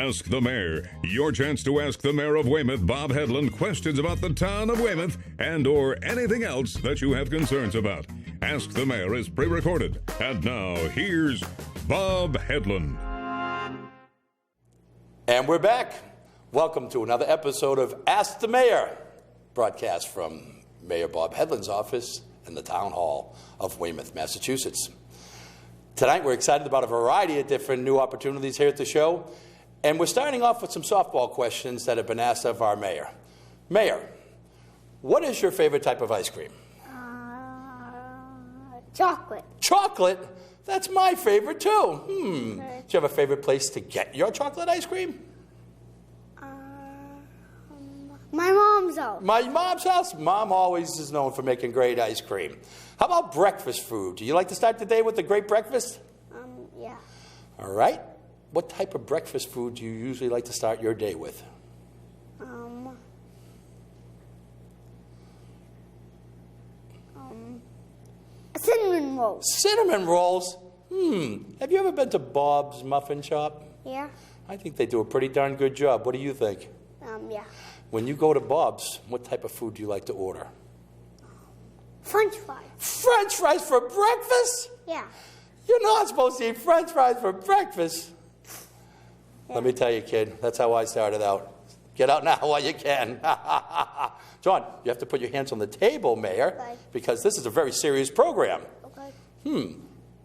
Ask the Mayor. Your chance to ask the Mayor of Weymouth, Bob Hedlund, questions about the town of Weymouth and or anything else that you have concerns about. Ask the Mayor is pre-recorded. And now, here's Bob Hedlund. And we're back. Welcome to another episode of Ask the Mayor, broadcast from Mayor Bob Hedlund's office in the Town Hall of Weymouth, Massachusetts. Tonight, we're excited about a variety of different new opportunities here at the show. And we're starting off with some softball questions that have been asked of our mayor. Mayor, what is your favorite type of ice cream? Chocolate. Chocolate? That's my favorite too. Do you have a favorite place to get your chocolate ice cream? My mom's house. My mom's house? Mom always is known for making great ice cream. How about breakfast food? Do you like to start the day with a great breakfast? Yeah. All right. What type of breakfast food do you usually like to start your day with? Cinnamon rolls. Cinnamon rolls? Have you ever been to Bob's Muffin Shop? Yeah. I think they do a pretty darn good job. What do you think? Yeah. When you go to Bob's, what type of food do you like to order? French fries. French fries for breakfast? Yeah. You're not supposed to eat French fries for breakfast. Yeah. Let me tell you, kid, that's how I started out. Get out now while you can. John, you have to put your hands on the table, Mayor, okay, because this is a very serious program. Okay.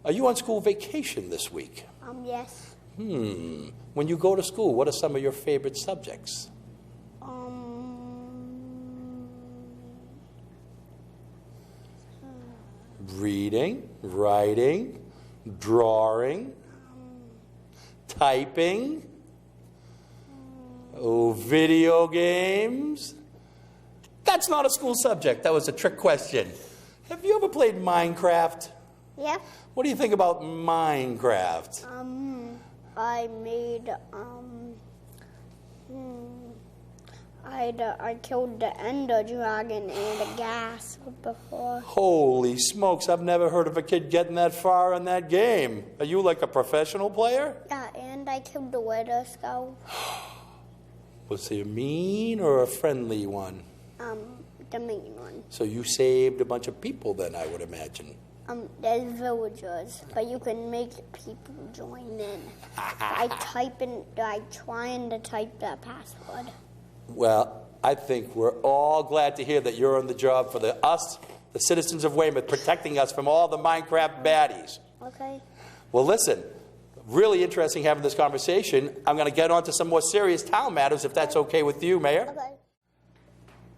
Are you on school vacation this week? Yes. When you go to school, what are some of your favorite subjects? Reading, writing, drawing, typing, video games. That's not a school subject. That was a trick question. Have you ever played Minecraft? Yeah. What do you think about Minecraft? I made, I killed the Ender Dragon and the gas before. Holy smokes, I've never heard of a kid getting that far in that game. Are you like a professional player? Yeah, and I killed the Wither Skull. Was he a mean or a friendly one? The main one. So you saved a bunch of people then, I would imagine. There's villagers, but you can make people join in. I trying to type that password. Well, I think we're all glad to hear that you're on the job for the citizens of Weymouth, protecting us from all the Minecraft baddies. Okay. Well, listen, really interesting having this conversation. I'm going to get on to some more serious town matters, if that's okay with you, Mayor. Okay.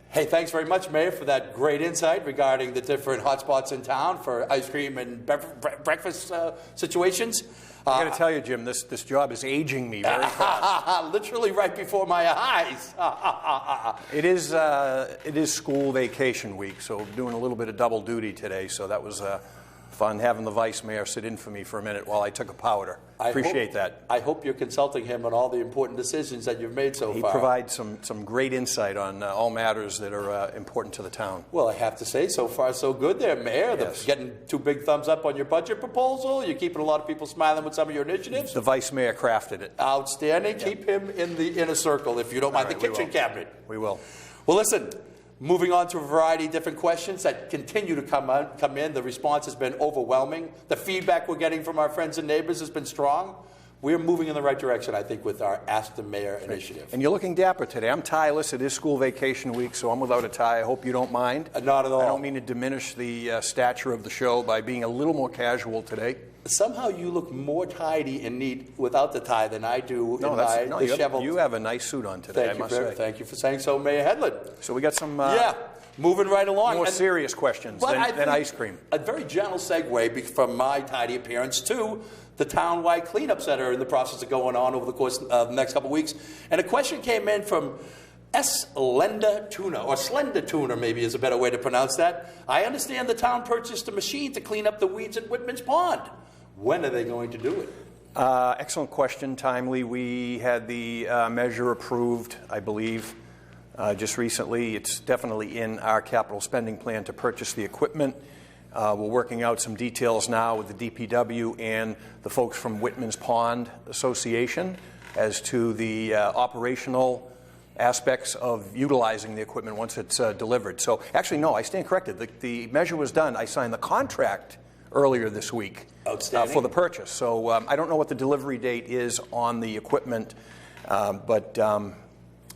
Hey, thanks very much, Mayor, for that great insight regarding the different hotspots in town for ice cream and breakfast situations. I got to tell you, Jim, this job is aging me very fast. Literally right before my eyes. It is school vacation week, so doing a little bit of double duty today. So that was fun having the vice mayor sit in for me for a minute while I took a powder. Appreciate that. I hope you're consulting him on all the important decisions that you've made so far. He provides some great insight on all matters that are important to the town. Well, I have to say, so far so good there, Mayor. Yes. Getting 2 big thumbs up on your budget proposal. You're keeping a lot of people smiling with some of your initiatives. The vice mayor crafted it. Outstanding. Yep. Keep him in the inner circle, if you don't mind, right, the kitchen cabinet. We will. Well, listen. Moving on to a variety of different questions that continue to come in. The response has been overwhelming. The feedback we're getting from our friends and neighbors has been strong. We're moving in the right direction, I think, with our Ask the Mayor initiative. And you're looking dapper today. I'm tie-less. It is school vacation week, so I'm without a tie. I hope you don't mind. Not at all. I don't mean to diminish the stature of the show by being a little more casual today. Somehow you look more tidy and neat without the tie than I do in my disheveled... You have a nice suit on today, I must say. Thank you for saying so, Mayor Hedlund. So we got some moving right along. More serious questions than ice cream. A very gentle segue from my tidy appearance to the town-wide cleanups that are in the process of going on over the course of the next couple of weeks. And a question came in from Slender Tuna, or Slender Tuna maybe is a better way to pronounce that. I understand the town purchased a machine to clean up the weeds at Whitman's Pond. When are they going to do it? Excellent question, timely. We had the measure approved, I believe, just recently. It's definitely in our capital spending plan to purchase the equipment. We're working out some details now with the DPW and the folks from Whitman's Pond Association. as to the operational aspects of utilizing the equipment once it's delivered. So actually, no, I stand corrected. The measure was done. I signed the contract earlier this week for the purchase. So I don't know what the delivery date is on the equipment, but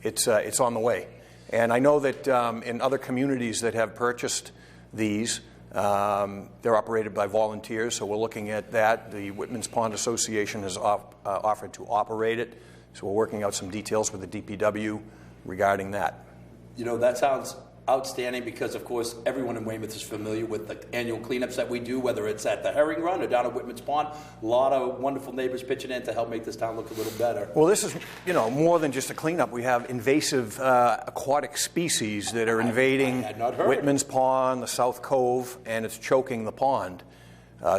it's on the way. And I know that in other communities that have purchased these, they're operated by volunteers, so we're looking at that. The Whitman's Pond Association has offered to operate it, so we're working out some details with the DPW regarding that. You know, that sounds outstanding because, of course, everyone in Weymouth is familiar with the annual cleanups that we do, whether it's at the Herring Run or down at Whitman's Pond. A lot of wonderful neighbors pitching in to help make this town look a little better. Well, this is, you know, more than just a cleanup. We have invasive aquatic species that are invading Whitman's Pond, the South Cove, and it's choking the pond.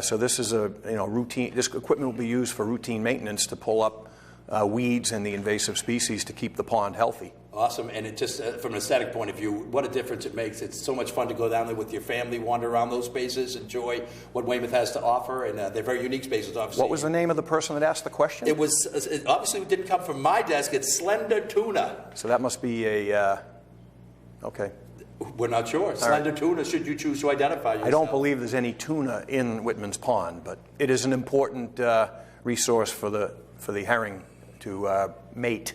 So this is a, you know, routine. This equipment will be used for routine maintenance to pull up weeds and the invasive species to keep the pond healthy. Awesome, and it just, from an aesthetic point of view, what a difference it makes. It's so much fun to go down there with your family, wander around those spaces, enjoy what Weymouth has to offer, and they're very unique spaces, obviously. What was the name of the person that asked the question? It was, obviously it didn't come from my desk, it's Slender Tuna. So that must be a, okay. We're not sure. Slender Tuna, should you choose to identify yourself. I don't believe there's any tuna in Whitman's Pond, but it is an important resource for the herring to mate.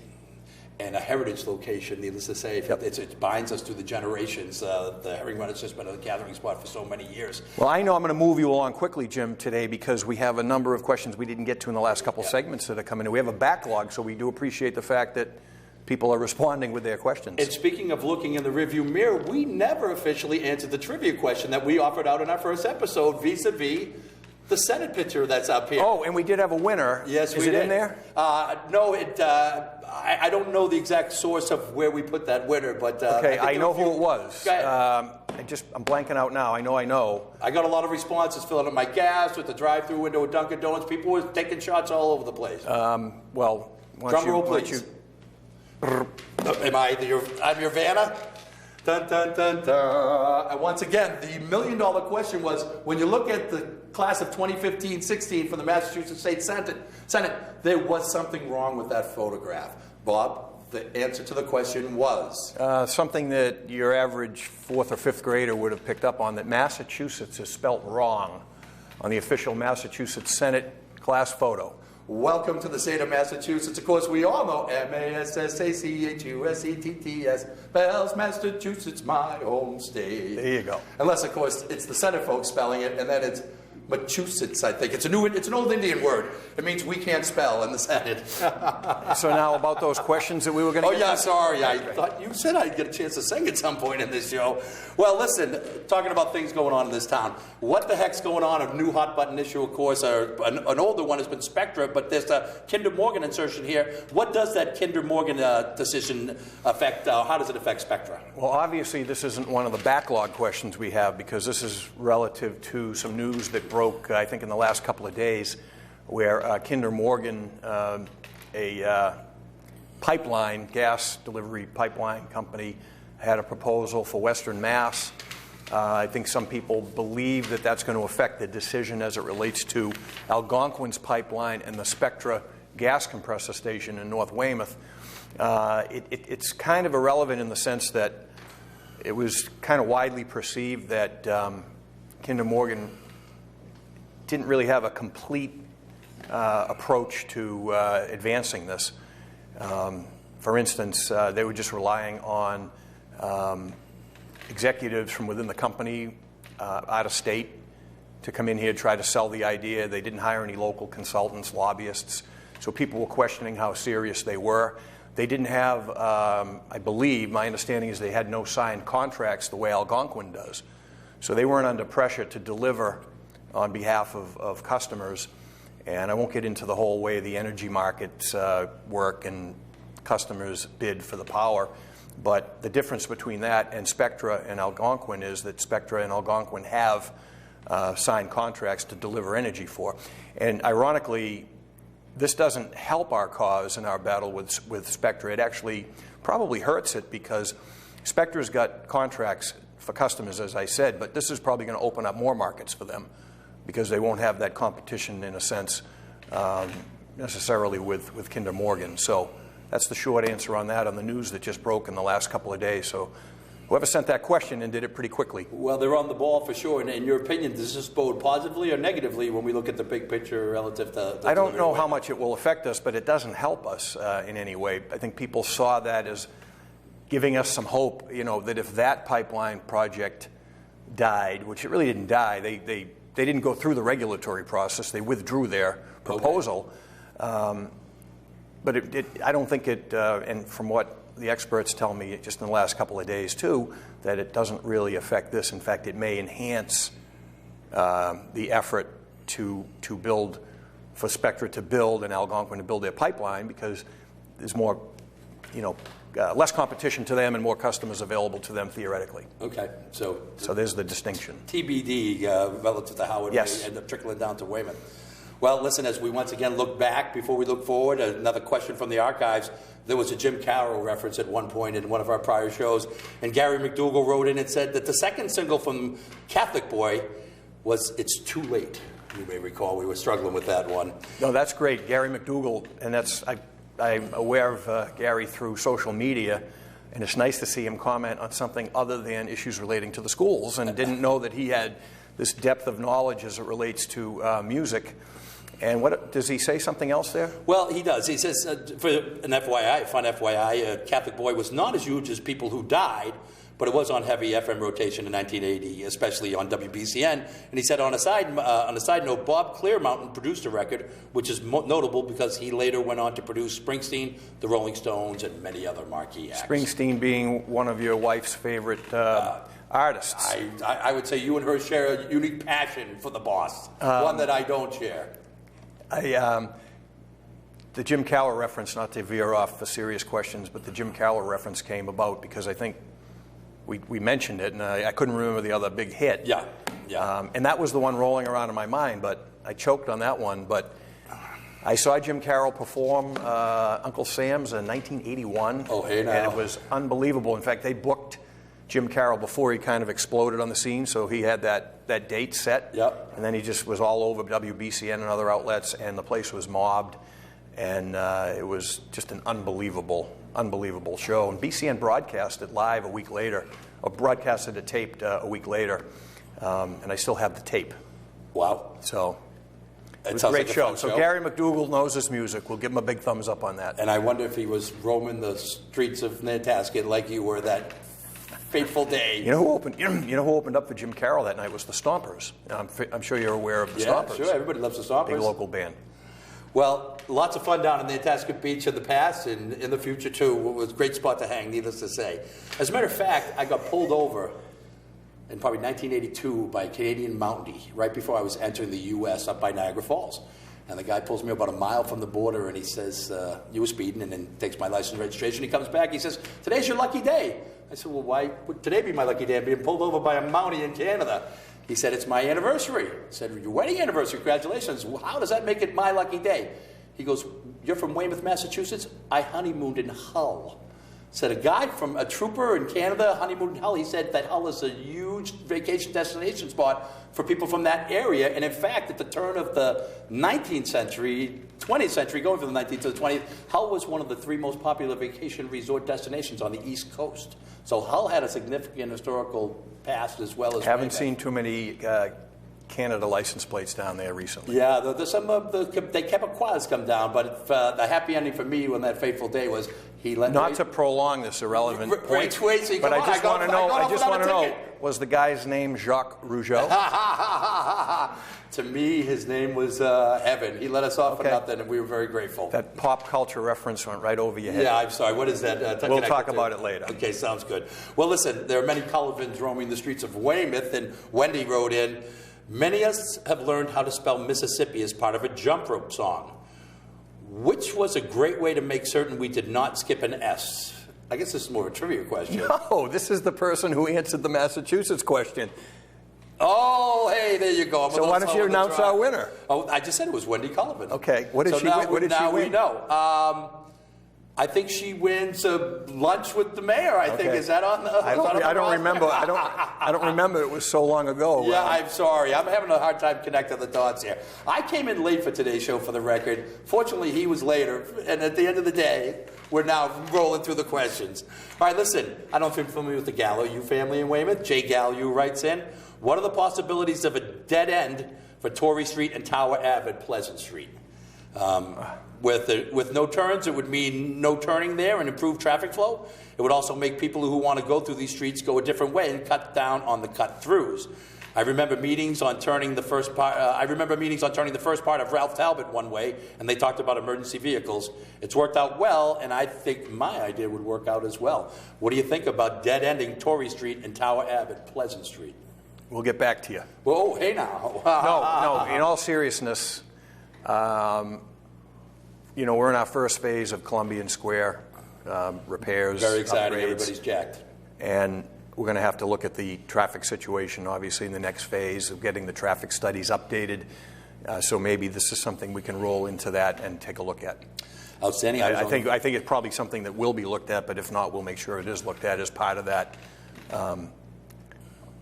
And a heritage location, needless to say. It binds us through the generations. The Herring Run has just been a gathering spot for so many years. Well, I know I'm going to move you along quickly, Jim, today because we have a number of questions we didn't get to in the last couple segments that are coming in. We have a backlog, so we do appreciate the fact that people are responding with their questions. And speaking of looking in the rearview mirror, we never officially answered the trivia question that we offered out in our first episode vis-a-vis the Senate picture that's up here. Oh, and we did have a winner. Yes, we did. Is it in there? No, I don't know the exact source of where we put that winner, but okay, I know who it was. I'm blanking out now. I know. I got a lot of responses filling up my gas with the drive-through window at Dunkin' Donuts. People were taking shots all over the place. Well, drum roll, please. I'm your Vanna? Dun, dun, dun, dun. And once again, the $1 million question was, when you look at the class of 2015-16 from the Massachusetts State Senate, there was something wrong with that photograph. Bob, the answer to the question was? Something that your average 4th or 5th grader would have picked up on, that Massachusetts is spelt wrong on the official Massachusetts Senate class photo. Welcome to the state of Massachusetts. Of course, we all know MASSACHUSETTS, spells Massachusetts, my home state. There you go. Unless, of course, it's the Senate folks spelling it, and then it's Massachusetts, I think. It's an old Indian word. It means we can't spell in the Senate. So now about those questions that we were going to get yeah, sorry. I thought you said I'd get a chance to sing at some point in this show. Well, listen, talking about things going on in this town, what the heck's going on? A new hot button issue, of course, an older one has been Spectra, but there's a Kinder Morgan insertion here. What does that Kinder Morgan decision affect? How does it affect Spectra? Well, obviously, this isn't one of the backlog questions we have because this is relative to some news that broke, I think, in the last couple of days, where Kinder Morgan, a pipeline, gas delivery pipeline company, had a proposal for Western Mass. I think some people believe that that's going to affect the decision as it relates to Algonquin's pipeline and the Spectra gas compressor station in North Weymouth. It's kind of irrelevant in the sense that it was kind of widely perceived that Kinder Morgan didn't really have a complete approach to advancing this. For instance, they were just relying on executives from within the company out of state to come in here, try to sell the idea. They didn't hire any local consultants, lobbyists, so people were questioning how serious they were. They didn't have, I believe, my understanding is they had no signed contracts the way Algonquin does. So they weren't under pressure to deliver on behalf of customers. And I won't get into the whole way the energy markets work and customers bid for the power. But the difference between that and Spectra and Algonquin is that Spectra and Algonquin have signed contracts to deliver energy for. And ironically, this doesn't help our cause in our battle with Spectra. It actually probably hurts it because Spectra's got contracts for customers, as I said, but this is probably going to open up more markets for them because they won't have that competition in a sense necessarily with Kinder Morgan. So that's the short answer on that, on the news that just broke in the last couple of days. So whoever sent that question and did it pretty quickly. Well, they're on the ball for sure. And in your opinion, does this bode positively or negatively when we look at the big picture relative to I don't know how much it will affect us, but it doesn't help us in any way. I think people saw that as giving us some hope, that if that pipeline project died, which it really didn't die, they didn't go through the regulatory process. They withdrew their proposal. Okay. But I don't think it, and from what the experts tell me just in the last couple of days too, that it doesn't really affect this. In fact, it may enhance the effort to build, for Spectra to build and Algonquin to build their pipeline, because there's more, less competition to them and more customers available to them theoretically. Okay, so there's the distinction. TBD relative to how it may end up trickling down to Weymouth. Well, listen, as we once again look back before we look forward, another question from the archives. There was a Jim Carroll reference at one point in one of our prior shows, and Gary McDougall wrote in and said that the second single from Catholic Boy was "It's Too Late." You may recall we were struggling with that one. No, that's great. Gary McDougall, and I'm aware of Gary through social media, and it's nice to see him comment on something other than issues relating to the schools, and didn't know that he had this depth of knowledge as it relates to music. And what does he say something else there? Well, he does. He says, for an FYI, fun FYI, Catholic Boy was not as huge as People Who Died, but it was on heavy FM rotation in 1980, especially on WBCN. And he said, on a side note, Bob Clearmountain produced a record, which is notable because he later went on to produce Springsteen, the Rolling Stones, and many other marquee acts. Springsteen being one of your wife's favorite artists. I would say you and her share a unique passion for the boss, one that I don't share. The Jim Carroll reference, not to veer off for serious questions, but the Jim Carroll reference came about because I think we mentioned it, and I couldn't remember the other big hit. Yeah. And that was the one rolling around in my mind, but I choked on that one. But I saw Jim Carroll perform Uncle Sam's in 1981. Oh, hey now. And it was unbelievable. In fact, they booked Jim Carroll before he kind of exploded on the scene, so he had that date set. Yep. And then he just was all over WBCN and other outlets, and the place was mobbed. And it was just an unbelievable show. And BCN broadcast it live a week later, or broadcasted it taped a week later. And I still have the tape. Wow. So it was a great show. So Gary McDougall knows his music. We'll give him a big thumbs up on that. And I wonder if he was roaming the streets of Nantasket like you were that fateful day. You know who opened up for Jim Carroll that night was the Stompers. I'm sure you're aware of the Stompers. Yeah, sure. Everybody loves the Stompers. Big local band. Well, lots of fun down in Nantasket Beach in the past and in the future, too. It was a great spot to hang, needless to say. As a matter of fact, I got pulled over in probably 1982 by a Canadian Mountie right before I was entering the U.S. up by Niagara Falls. And the guy pulls me about a mile from the border, and he says, you were speeding, and then takes my license and registration. He comes back, he says, today's your lucky day. I said, well, why would today be my lucky day? I'm being pulled over by a Mountie in Canada. He said, it's my anniversary. I said, your wedding anniversary, congratulations. Well, how does that make it my lucky day? He goes, you're from Weymouth, Massachusetts? I honeymooned in Hull. Said a trooper in Canada honeymooned in Hull. He said that Hull is a huge vacation destination spot for people from that area. And in fact, at the turn of the 19th century, 20th century, going from the 19th to the 20th, Hull was one of the 3 most popular vacation resort destinations on the East Coast. So Hull had a significant historical past as well as Haven't seen too many Canada license plates down there recently. Yeah, there's some of the Quebecois come down, but the happy ending for me when that fateful day was he let Not to prolong this irrelevant point, Tracy, but I just want to know, was the guy's name Jacques Rougeau? To me, his name was Evan. He let us off for nothing, and we were very grateful. That pop culture reference went right over your head. Yeah, I'm sorry. What is that? We'll talk about it later. Okay, sounds good. Well, listen, there are many Cullivans roaming the streets of Weymouth, and Wendy wrote in, many of us have learned how to spell Mississippi as part of a jump rope song, which was a great way to make certain we did not skip an S. I guess this is more of a trivia question. No, this is the person who answered the Massachusetts question. Oh, hey, there you go. So why don't you announce our winner? Oh, I just said it was Wendy Cullivan. Okay, what did she win? We know. I think she wins a lunch with the mayor. I think, is that on the? I don't remember. I don't remember. It was so long ago. Yeah, I'm sorry. I'm having a hard time connecting the dots here. I came in late for today's show, for the record. Fortunately, he was later, and at the end of the day, we're now rolling through the questions. All right, listen. I don't know if you're familiar with the Gallo-U family in Weymouth. Jay Gallo-U writes in, what are the possibilities of a dead end for Torrey Street and Tower Ave at Pleasant Street? With no turns, it would mean no turning there and improved traffic flow. It would also make people who want to go through these streets go a different way and cut down on the cut-throughs. I remember meetings on turning the first part. Of Ralph Talbot one way, and they talked about emergency vehicles. It's worked out well, and I think my idea would work out as well. What do you think about dead-ending Torrey Street and Tower Ave at Pleasant Street? We'll get back to you. Well, hey now. No. In all seriousness. We're in our first phase of Columbian Square repairs, very exciting. upgrades, Everybody's jacked. And we're going to have to look at the traffic situation, obviously, in the next phase of getting the traffic studies updated. So maybe this is something we can roll into that and take a look at. Outstanding. I think it's probably something that will be looked at, but if not, we'll make sure it is looked at as part of that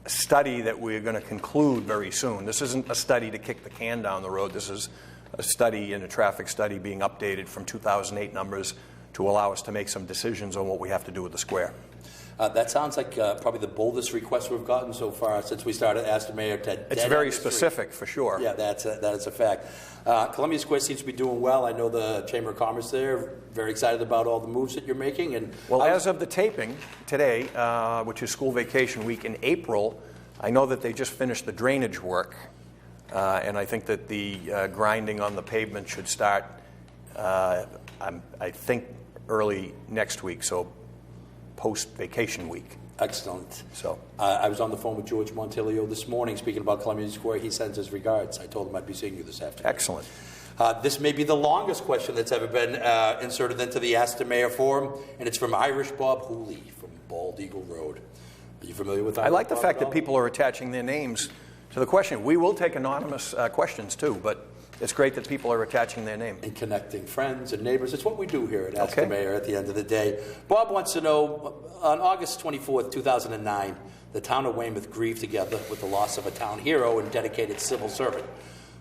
study that we're going to conclude very soon. This isn't a study to kick the can down the road. This is a study and a traffic study being updated from 2008 numbers to allow us to make some decisions on what we have to do with the square. That sounds like probably the boldest request we've gotten so far since we started Ask the Mayor. It's very specific, for sure. Yeah, that is a fact. Columbia Square seems to be doing well. I know the Chamber of Commerce there, very excited about all the moves that you're making. And as of the taping today, which is school vacation week in April, I know that they just finished the drainage work. And I think that the grinding on the pavement should start, I think, early next week, so post-vacation week. Excellent. So I was on the phone with George Montilio this morning speaking about Columbia Square. He sends his regards. I told him I'd be seeing you this afternoon. Excellent. This may be the longest question that's ever been inserted into the Ask the Mayor forum, and it's from Irish Bob Hooley from Bald Eagle Road. Are you familiar with that? I like the fact that people are attaching their names to the question. We will take anonymous questions too, but it's great that people are attaching their name. And connecting friends and neighbors. It's what we do here at Ask the Mayor at the end of the day. Bob wants to know, on August 24th, 2009, the town of Weymouth grieved together with the loss of a town hero and dedicated civil servant.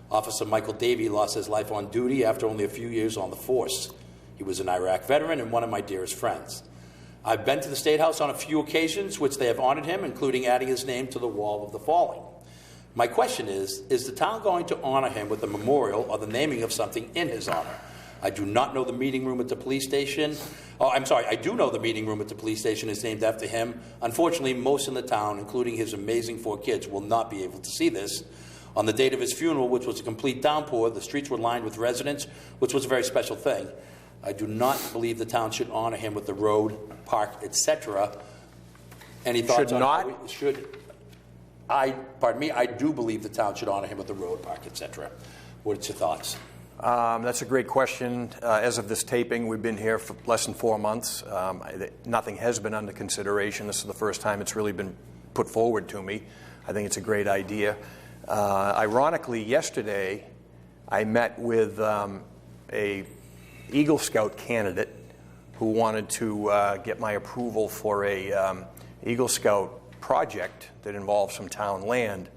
Officer Michael Davey lost his life on duty after only a few years on the force. He was an Iraq veteran and one of my dearest friends. I've been to the State House on a few occasions which they have honored him, including adding his name to the Wall of the Fallen. My question is the town going to honor him with a memorial or the naming of something in his honor? I do not know the meeting room at the police station. I do know the meeting room at the police station is named after him. Unfortunately, most in the town, including his amazing 4 kids, will not be able to see this. On the date of his funeral, which was a complete downpour, the streets were lined with residents, which was a very special thing. I do not believe the town should honor him with the road, park, etc. Any thoughts on how we should? I do believe the town should honor him with the road, park, etc. What's your thoughts? That's a great question. As of this taping, we've been here for less than 4 months. Nothing has been under consideration. This is the first time it's really been put forward to me. I think it's a great idea. Ironically, yesterday, I met with a Eagle Scout candidate who wanted to get my approval for a Eagle Scout project that involves some town land,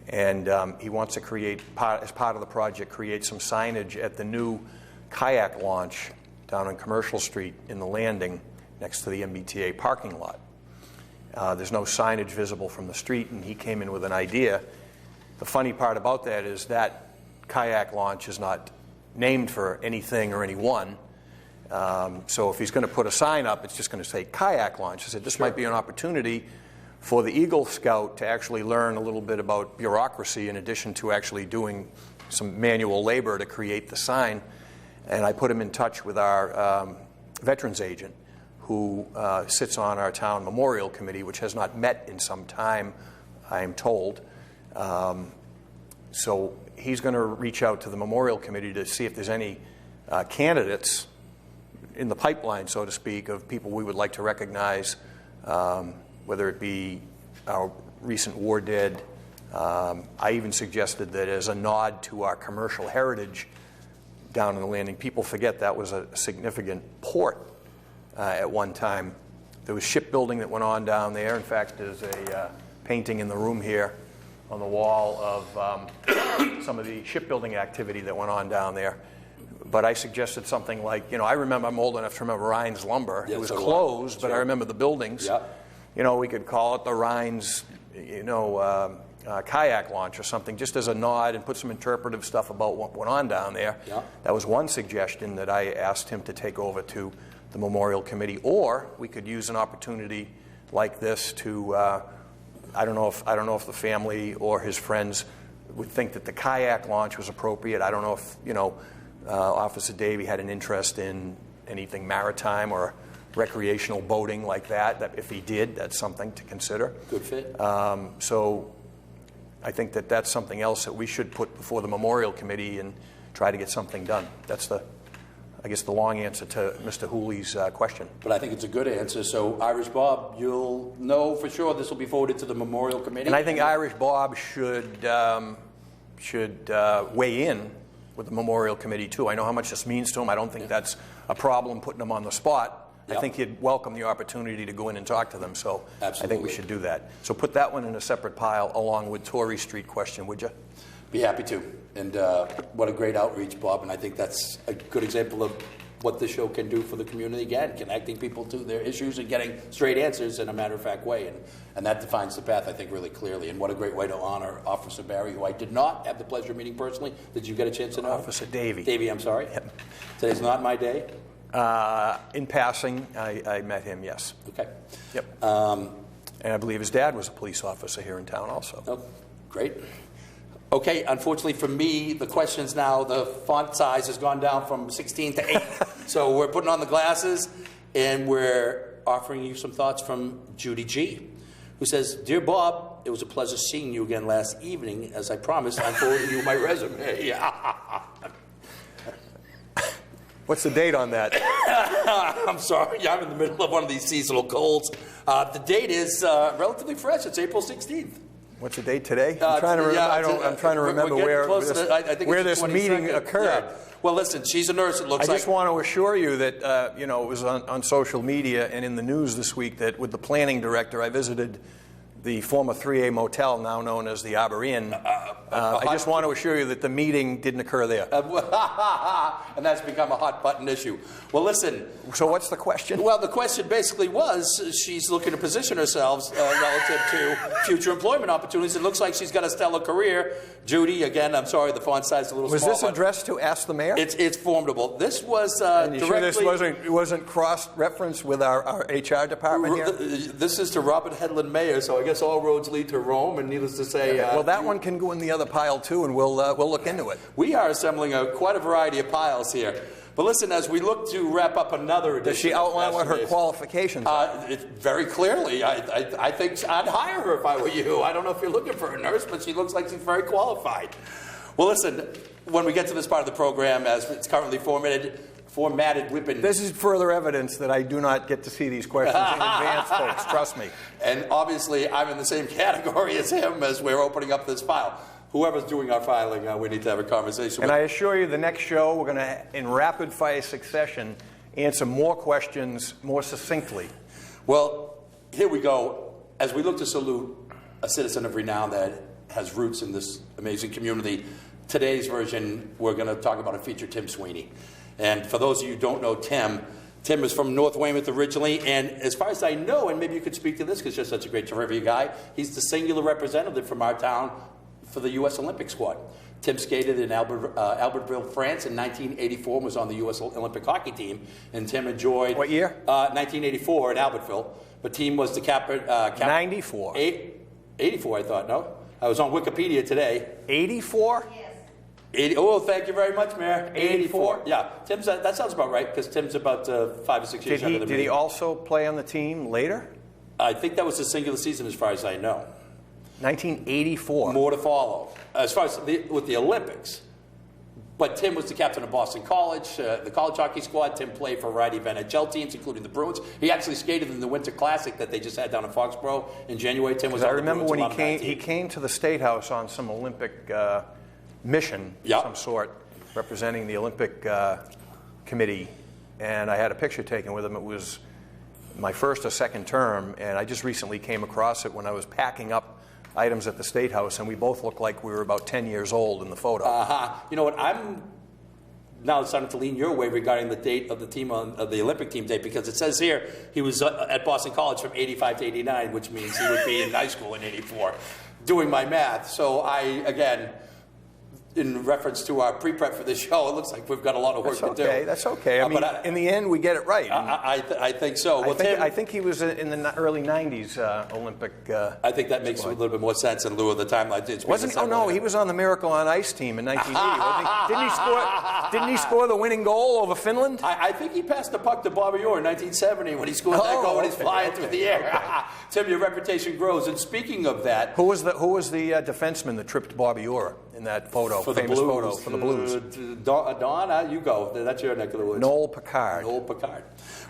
and he wants to create, as part of the project, create some signage at the new kayak launch down on Commercial Street in the landing next to the MBTA parking lot. There's no signage visible from the street, and he came in with an idea. The funny part about that is that kayak launch is not named for anything or anyone. So if he's going to put a sign up, it's just going to say kayak launch. I said this might be an opportunity for the Eagle Scout to actually learn a little bit about bureaucracy in addition to actually doing some manual labor to create the sign. And I put him in touch with our veterans agent who sits on our town memorial committee, which has not met in some time, I am told. So he's going to reach out to the memorial committee to see if there's any candidates in the pipeline, so to speak, of people we would like to recognize, whether it be our recent war dead. I even suggested that as a nod to our commercial heritage down in the landing. People forget that was a significant port at one time. There was shipbuilding that went on down there. In fact, there's a painting in the room here on the wall of some of the shipbuilding activity that went on down there. But I suggested something like, I remember, I'm old enough to remember Rhines Lumber. Yeah, it was so closed, but sure. I remember the buildings. Yep. We could call it the Rhines, kayak launch or something, just as a nod, and put some interpretive stuff about what went on down there. Yeah. That was one suggestion that I asked him to take over to the Memorial Committee. Or we could use an opportunity like this to, I don't know if the family or his friends would think that the kayak launch was appropriate. I don't know if, Officer Davey had an interest in anything maritime or recreational boating like that. If he did, that's something to consider. Good fit. So I think that that's something else that we should put before the Memorial Committee and try to get something done. That's the long answer to Mr. Hooley's question. But I think it's a good answer. So, Irish Bob, you'll know for sure this will be forwarded to the Memorial Committee. And I think Irish Bob should weigh in with the Memorial Committee, too. I know how much this means to him. I don't think that's a problem putting him on the spot. Yep. I think he'd welcome the opportunity to go in and talk to them. So Absolutely. I think we should do that. So put that one in a separate pile along with Torrey Street question, would you? Be happy to. And what a great outreach, Bob. And I think that's a good example of what the show can do for the community, again, connecting people to their issues and getting straight answers in a matter-of-fact way. And that defines the path, I think, really clearly. And what a great way to honor Officer Barry, who I did not have the pleasure of meeting personally. Did you get a chance to know? Officer Davey. Davey, I'm sorry. Yep. Today's not my day? In passing, I met him, yes. Okay. Yep. And I believe his dad was a police officer here in town also. Oh, great. Okay, unfortunately for me, the questions now, the font size has gone down from 16 to 8. So we're putting on the glasses, and we're offering you some thoughts from Judy G., who says, Dear Bob, it was a pleasure seeing you again last evening. As I promised, I'm forwarding you my resume. What's the date on that? I'm sorry, I'm in the middle of one of these seasonal colds. The date is relatively fresh. It's April 16th. What's the date today? I'm trying to remember. I'm trying to remember where this meeting occurred. Yeah. Well, listen, she's a nurse. It looks like. I just want to assure you that it was on social media and in the news this week that with the planning director, I visited the former 3A motel, now known as the Arbor Inn. I just want to assure you that the meeting didn't occur there. And that's become a hot button issue. Well, listen. So what's the question? Well, the question basically was she's looking to position herself relative to future employment opportunities. It looks like she's got a stellar career. Judy, again, I'm sorry, the font size is a little small. Was this addressed to Ask the Mayor? It's formidable. This was and you directly... sure this wasn't cross-referenced with our HR department here? This is to Robert Hedlund Mayor, so I guess all roads lead to Rome, and needless to say... well, that one can go in the other pile, too, and we'll look into it. We are assembling quite a variety of piles here. But listen, as we look to wrap up another edition... Does she outline what her qualifications are? Very clearly. I think I'd hire her if I were you. I don't know if you're looking for a nurse, but she looks like she's very qualified. Well, listen, when we get to this part of the program, as it's currently formatted, we've been... This is further evidence that I do not get to see these questions in advance, folks. Trust me. And obviously, I'm in the same category as him as we're opening up this file. Whoever's doing our filing, we need to have a conversation with. And I assure you, the next show, we're going to, in rapid-fire succession, answer more questions more succinctly. Well, here we go. As we look to salute a citizen of renown that has roots in this amazing community, today's version, we're going to talk about and feature Tim Sweeney. And for those of you who don't know Tim is from North Weymouth originally, and as far as I know, and maybe you could speak to this because you're such a great trivia guy, he's the singular representative from our town for the U.S. Olympic squad. Tim skated in Albertville, France in 1984 and was on the U.S. Olympic hockey team. And Tim enjoyed... What year? 1984 in Albertville. But Tim was the captain... 94. 84, I thought, no? I was on Wikipedia today. 84? Yes. Oh, thank you very much, Mayor. 84. Yeah, Tim's. That sounds about right, because Tim's about 5 or 6 years younger than me. Did he also play on the team later? I think that was a singular season as far as I know. 1984. More to follow. As far as with the Olympics. But Tim was the captain of Boston College, the college hockey squad. Tim played for a variety of NHL teams, including the Bruins. He actually skated in the Winter Classic that they just had down in Foxborough in January. Tim was. I remember when he came to the State House on some Olympic mission of some sort, representing the Olympic Committee, and I had a picture taken with him. It was my first or second term, and I just recently came across it when I was packing up items at the State House, and we both looked like we were about 10 years old in the photo. You know what? I'm now starting to lean your way regarding the date of the team of the Olympic team date, because it says here he was at Boston College from 85 to 89, which means he would be in high school in 84. Doing my math. So again, in reference to our pre-prep for this show, it looks like we've got a lot of work to do. That's okay. I mean, in the end, we get it right. I think so. Well, I think he was in the early 90s Olympic. I think that makes a little bit more sense in lieu of the timeline. Wasn't he? Oh, no, he was on the Miracle on Ice team in 1980. Didn't he score the winning goal over Finland? I think he passed the puck to Bobby Orr in 1970 when he scored that goal when he's flying through the air. Tim, your reputation grows. And speaking of that... Who was the defenseman that tripped Bobby Orr in that photo? For the famous Blues. Photo for the Blues. Don, you go. That's your neck of the woods. Noel Picard.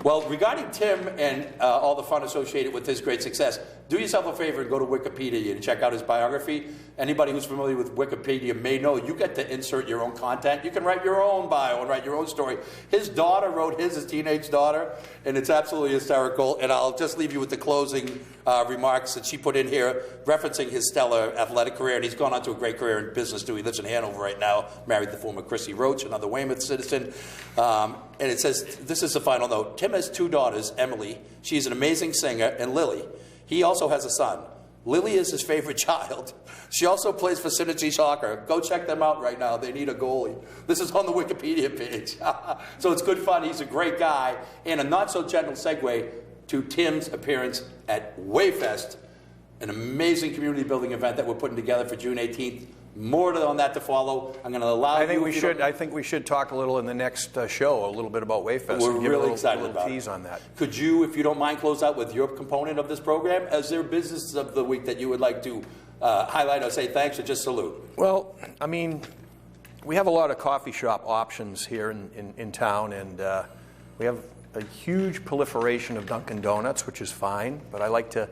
Well, regarding Tim and all the fun associated with his great success, do yourself a favor and go to Wikipedia and check out his biography. Anybody who's familiar with Wikipedia may know you get to insert your own content. You can write your own bio and write your own story. His daughter wrote his teenage daughter, and it's absolutely hysterical. And I'll just leave you with the closing remarks that she put in here, referencing his stellar athletic career. And he's gone on to a great career in business, too. He lives in Hanover right now, married the former Chrissy Roach, another Weymouth citizen. And it says, this is the final note, Tim has two daughters, Emily. She's an amazing singer, and Lily. He also has a son. Lily is his favorite child. She also plays for Synergy Soccer. Go check them out right now. They need a goalie. This is on the Wikipedia page. So it's good fun. He's a great guy. And a not-so-gentle segue to Tim's appearance at Wayfest, an amazing community-building event that we're putting together for June 18th. More on that to follow. I'm going to allow I think we should talk a little in the next show, a little bit about Wayfest. We're really excited about tease on that. Could you, if you don't mind, close out with your component of this program? Is there business of the week that you would like to highlight or say thanks or just salute? Well, I mean, we have a lot of coffee shop options here in town, and we have a huge proliferation of Dunkin' Donuts, which is fine, but I like to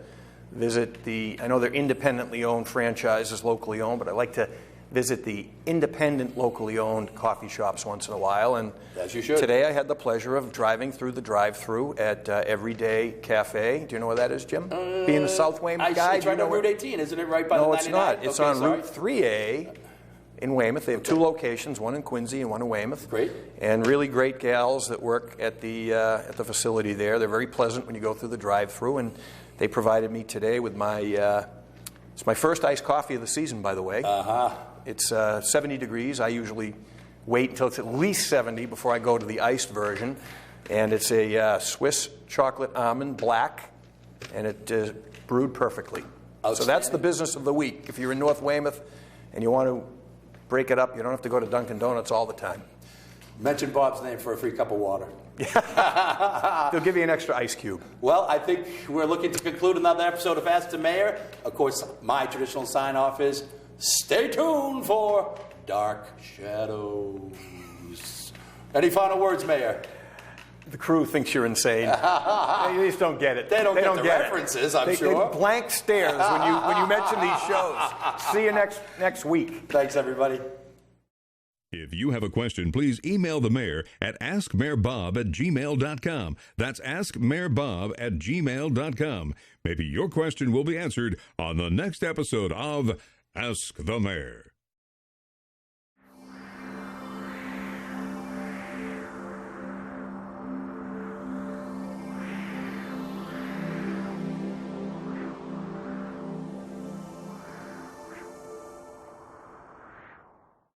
visit I know they're independently owned franchises, locally owned, but I like to visit the independent, locally owned coffee shops once in a while. And as you should. Today I had the pleasure of driving through the drive-thru at Everyday Cafe. Do you know where that is, Jim? Being the South Weymouth guy. It's right on Route 18, isn't it? Right by the 99? No, it's not. It's on Route 3A in Weymouth. They have two locations, one in Quincy and one in Weymouth. Great. And really great gals that work at the facility there. They're very pleasant when you go through the drive-thru, and they provided me today with it's my first iced coffee of the season, by the way. It's 70 degrees. I usually wait until it's at least 70 before I go to the iced version. And it's a Swiss chocolate almond black, and it brewed perfectly. So that's the business of the week. If you're in North Weymouth and you want to break it up, you don't have to go to Dunkin' Donuts all the time. Mention Bob's name for a free cup of water. They'll give you an extra ice cube. Well, I think we're looking to conclude another episode of Ask the Mayor. Of course, my traditional sign-off is, stay tuned for Dark Shadows. Any final words, Mayor? The crew thinks you're insane. They just don't get it. They don't get the references, I'm sure. They blank stares when you mention these shows. See you next week. Thanks, everybody. If you have a question, please email the mayor at askmayorbob@gmail.com. That's askmayorbob@gmail.com. Maybe your question will be answered on the next episode of Ask the Mayor.